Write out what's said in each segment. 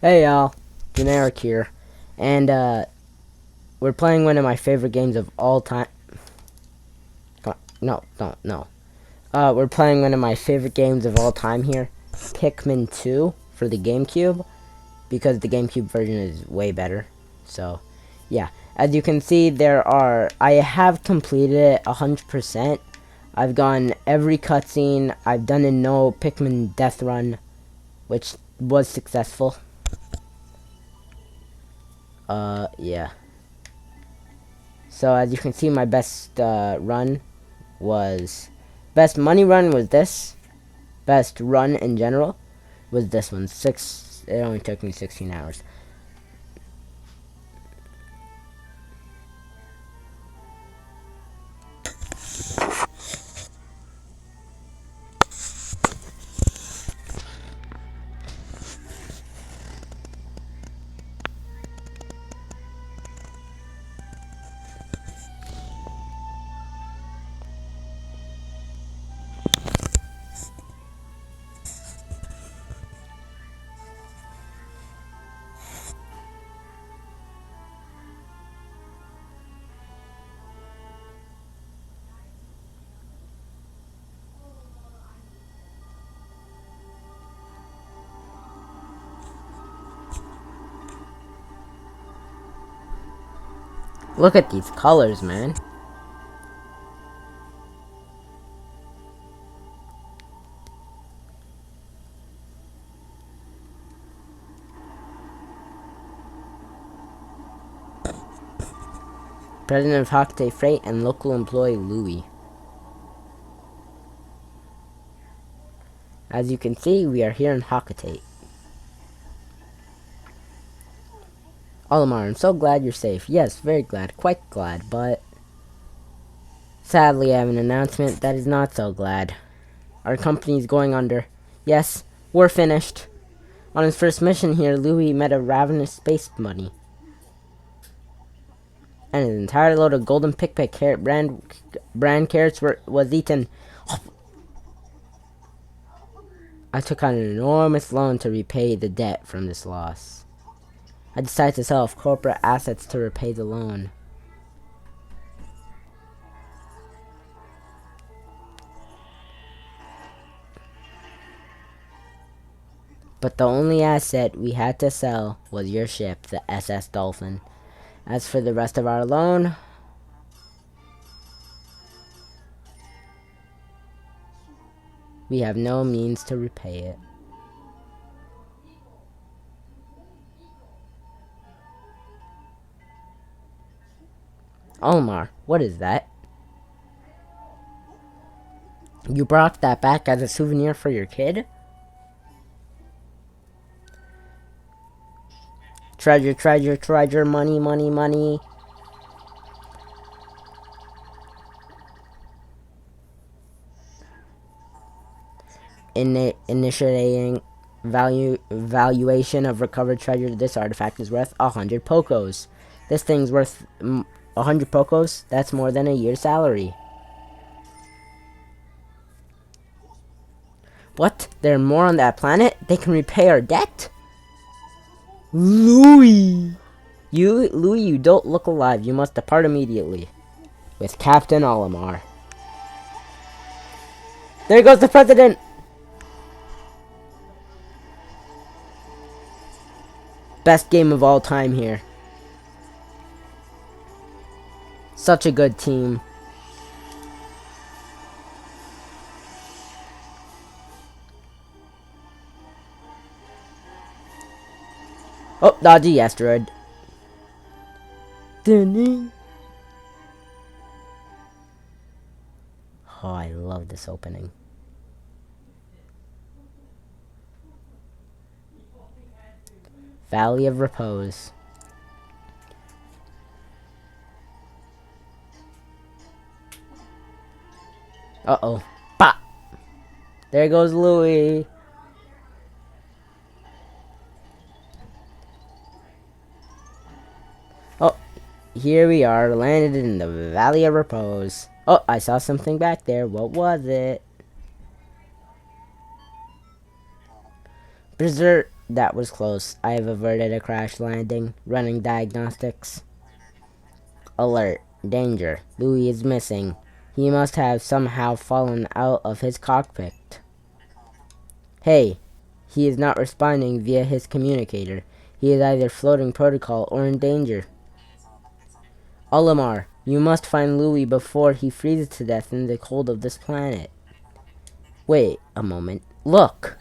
Hey y'all, Generic here, and we're playing one of my favorite games of all time. Come on, no, don't, no. We're playing one of my favorite games of all time here, Pikmin 2 for the GameCube, because the GameCube version is way better. So, yeah, as you can see, I have completed it 100%. I've gone every cutscene. I've done a no Pikmin death run, which was successful. Yeah. So as you can see, my best run was best money run was this. Best run in general was this one. It only took me 16 hours. Look at these colors, man. President of Hoctay Freight and local employee Louis. As you can see, we are here in Hoctay. Olimar, I'm so glad you're safe. Yes, very glad. Quite glad, but sadly I have an announcement that is not so glad. Our company is going under. Yes, we're finished. On his first mission here, Louis met a ravenous space bunny. And an entire load of golden pick carrot brand carrots was eaten. I took on an enormous loan to repay the debt from this loss. I decided to sell off corporate assets to repay the loan. But the only asset we had to sell was your ship, the SS Dolphin. As for the rest of our loan, we have no means to repay it. Omar, what is that? You brought that back as a souvenir for your kid? Treasure, treasure, treasure, money, money, money. Initiating valuation of recovered treasure. This artifact is worth 100 pocos. This thing's worth 100 pocos. That's more than a year's salary. What? There are more on that planet? They can repay our debt? Louis! Louis, you don't look alive. You must depart immediately. With Captain Olimar. There goes the president! Best game of all time here. Such a good team. Oh, dodgy asteroid. Oh, I love this opening. Valley of Repose. Uh-oh. Bah! There goes Louis. Oh, here we are, landed in the Valley of Repose. Oh, I saw something back there. What was it? That was close. I have averted a crash landing. Running diagnostics. Alert. Danger. Louis is missing. He must have somehow fallen out of his cockpit. Hey, he is not responding via his communicator. He is either floating protocol or in danger. Olimar, you must find Louis before he freezes to death in the cold of this planet. Wait a moment. Look!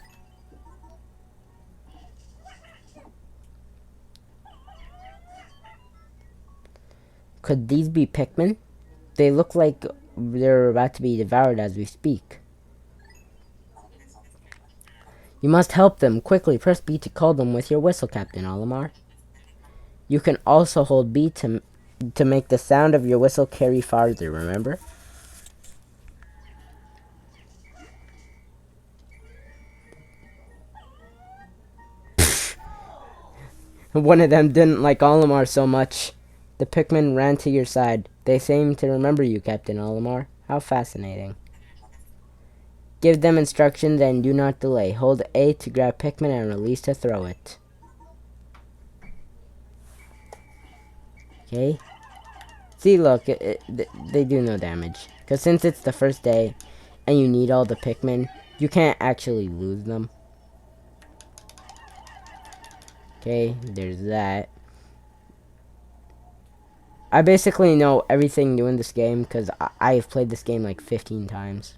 Could these be Pikmin? They look like they're about to be devoured as we speak. You must help them. Quickly, press B to call them with your whistle, Captain Olimar. You can also hold B to make the sound of your whistle carry farther, remember? One of them didn't like Olimar so much. The Pikmin ran to your side. They seem to remember you, Captain Olimar. How fascinating. Give them instructions and do not delay. Hold A to grab Pikmin and release to throw it. Okay. See, look, they do no damage. Because since it's the first day and you need all the Pikmin, you can't actually lose them. Okay, there's that. I basically know everything new in this game because I've played this game like 15 times.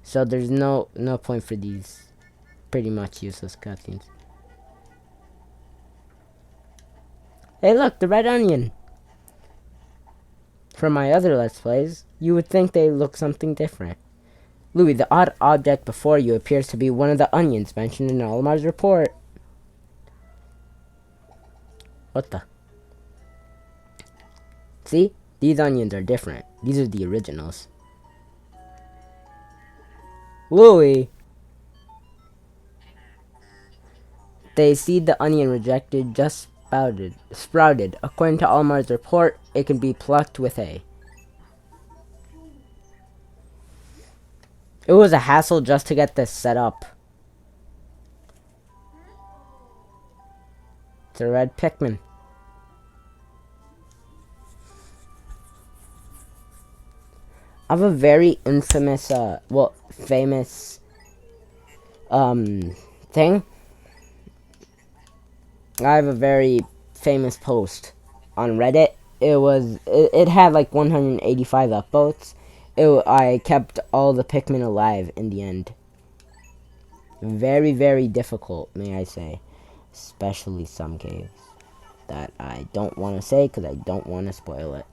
So there's no point for these pretty much useless cutscenes. Hey look, the red onion! From my other Let's Plays, you would think they look something different. Louis, the odd object before you appears to be one of the onions mentioned in Olimar's report. What the? See? These onions are different. These are the originals. Louis! They see the onion rejected just sprouted. According to Olimar's report, it can be plucked with A. It was a hassle just to get this set up. It's a red Pikmin. I have a very infamous, famous, thing. I have a very famous post on Reddit. It had like 185 upvotes. I kept all the Pikmin alive in the end. Very, very difficult, may I say. Especially some caves that I don't want to say because I don't want to spoil it.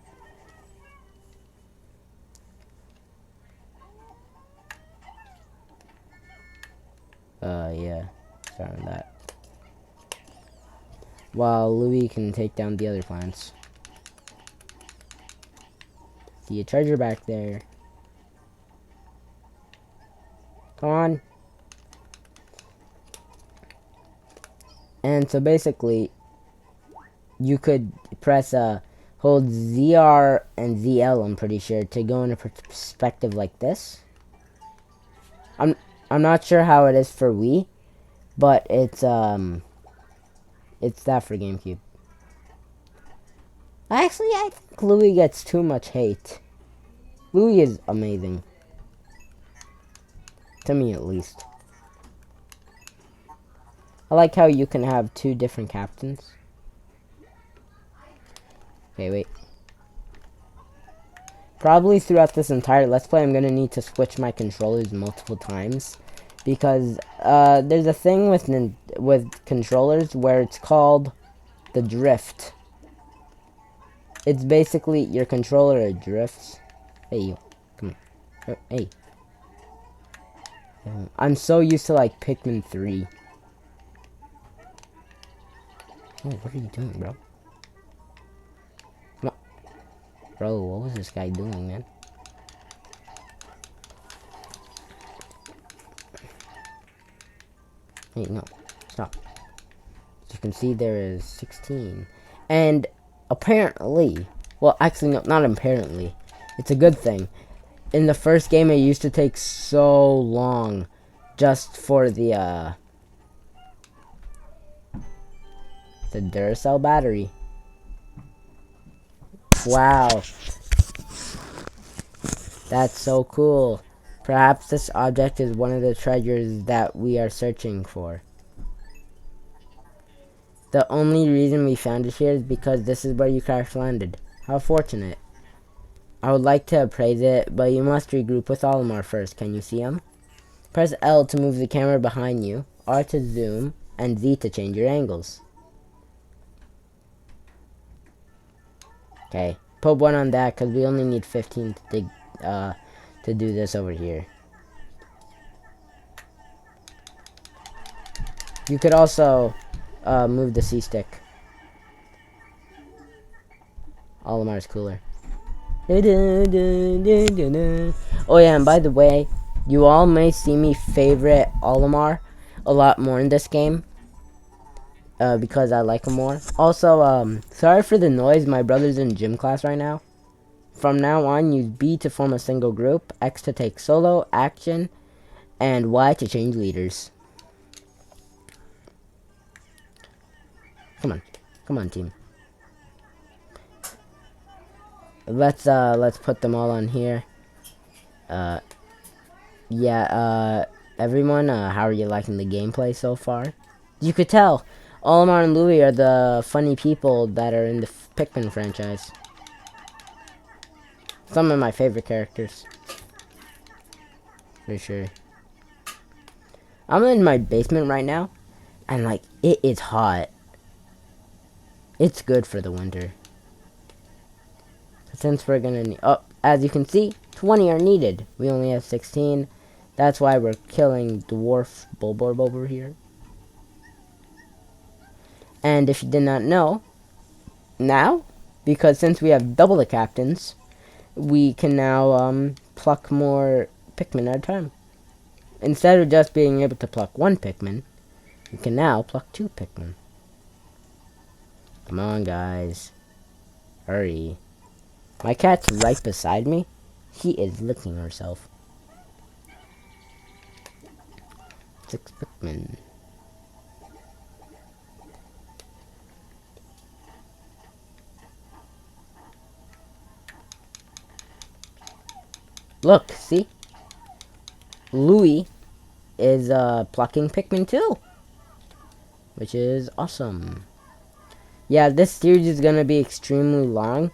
Yeah. Sorry on that. While Louis can take down the other plants. See a treasure back there. Come on. And so basically, you could press hold ZR and ZL, I'm pretty sure, to go in a perspective like this. I'm not sure how it is for Wii, but it's that for GameCube. Actually, I think Louis gets too much hate. Louis is amazing. To me, at least. I like how you can have two different captains. Okay, wait. Probably throughout this entire Let's Play, I'm going to need to switch my controllers multiple times. Because there's a thing with controllers where it's called the drift. It's basically your controller drifts. Hey, you. Come here. Hey. I'm so used to, like, Pikmin 3. Oh, what are you doing, bro? Come on. Bro, what was this guy doing, man? Hey, no. Stop. As you can see, there is 16. And apparently... Well, actually, no, not apparently. It's a good thing. In the first game, it used to take so long just for the, The Duracell battery. Wow. That's so cool. Perhaps this object is one of the treasures that we are searching for. The only reason we found it here is because this is where you crash landed. How fortunate. I would like to appraise it, but you must regroup with Olimar first. Can you see him? Press L to move the camera behind you, R to zoom, and Z to change your angles. Okay, put 1 on that because we only need 15 to dig, to do this over here. You could also move the C stick. Olimar's cooler. Oh yeah, and by the way, you all may see me favorite Olimar a lot more in this game. Because I like him more. Also, sorry for the noise. My brother's in gym class right now. From now on, use B to form a single group, X to take solo action, and Y to change leaders. Come on. Come on, team. Let's put them all on here. Everyone, how are you liking the gameplay so far? You could tell, Olimar and Louie are the funny people that are in the Pikmin franchise. Some of my favorite characters. For sure. I'm in my basement right now, and like, it is hot. It's good for the winter. Since we're gonna need, oh, as you can see, 20 are needed. We only have 16. That's why we're killing Dwarf Bulborb over here. And if you did not know, now, because since we have double the captains, we can now pluck more Pikmin at a time. Instead of just being able to pluck 1 Pikmin, we can now pluck 2 Pikmin. Come on, guys. Hurry. My cat's right beside me. He is licking herself. 6 Pikmin. Look, see? Louie is plucking Pikmin too. Which is awesome. Yeah, this series is gonna be extremely long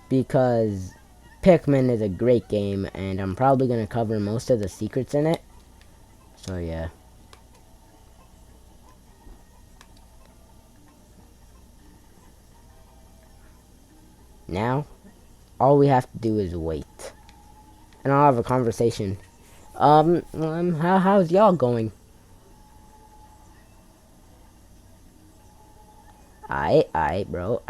because Pikmin is a great game and I'm probably gonna cover most of the secrets in it. So yeah. Now, all we have to do is wait. And I'll have a conversation. How's y'all going? Aight, bro.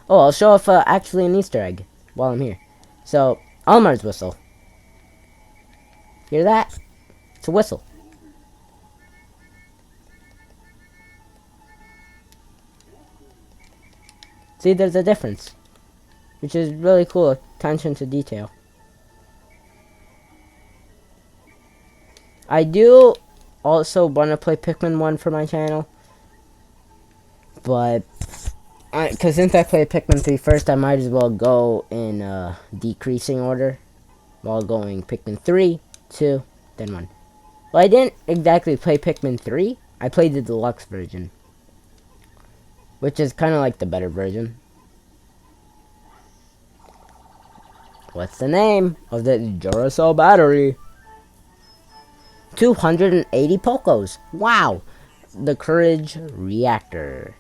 Oh, I'll show off actually an Easter egg while I'm here. So, Olimar's whistle. Hear that? It's a whistle. See, there's a difference. Which is really cool. Attention to detail. I do also want to play Pikmin 1 for my channel. But, because since I played Pikmin 3 first, I might as well go in decreasing order. While going Pikmin 3, 2, then 1. Well, I didn't exactly play Pikmin 3. I played the deluxe version. Which is kind of like the better version. What's the name of the Duracell battery? 280 Pocos. Wow. The Courage Reactor.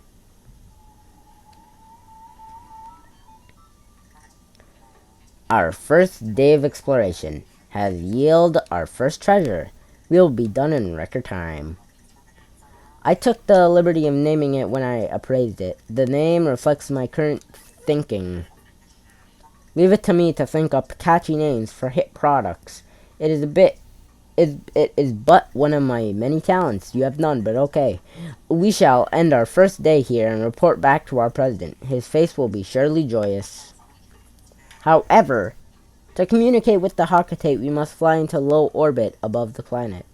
Our first day of exploration has yielded our first treasure. We will be done in record time. I took the liberty of naming it when I appraised it. The name reflects my current thinking. Leave it to me to think up catchy names for hit products. It is but one of my many talents. You have none, but okay. We shall end our first day here and report back to our president. His face will be surely joyous. However, to communicate with the Hakatate, we must fly into low orbit above the planet.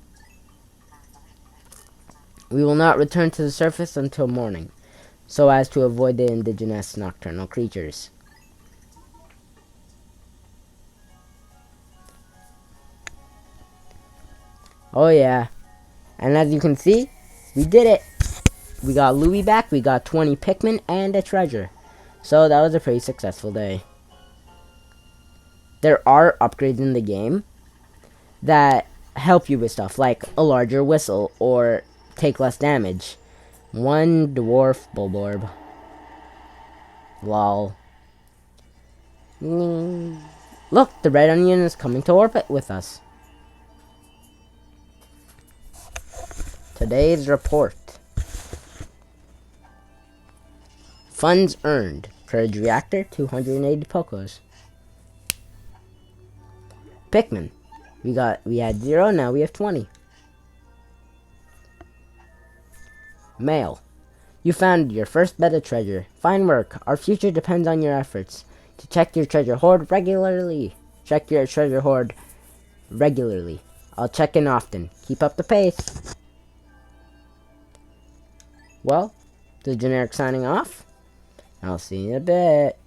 We will not return to the surface until morning, so as to avoid the indigenous nocturnal creatures. Oh yeah, and as you can see, we did it. We got Louie back, we got 20 Pikmin, and a treasure. So that was a pretty successful day. There are upgrades in the game that help you with stuff, like a larger whistle, or take less damage. One dwarf bulborb. Lol. Look, the red onion is coming to orbit with us. Today's report. Funds earned. Courage reactor, 280 Pokos. Pikmin. We had 0, now we have 20. Mail. You found your first beta treasure. Fine work. Our future depends on your efforts. To check your treasure hoard regularly. Check your treasure hoard regularly. I'll check in often. Keep up the pace. Well, the generic signing off. I'll see you in a bit.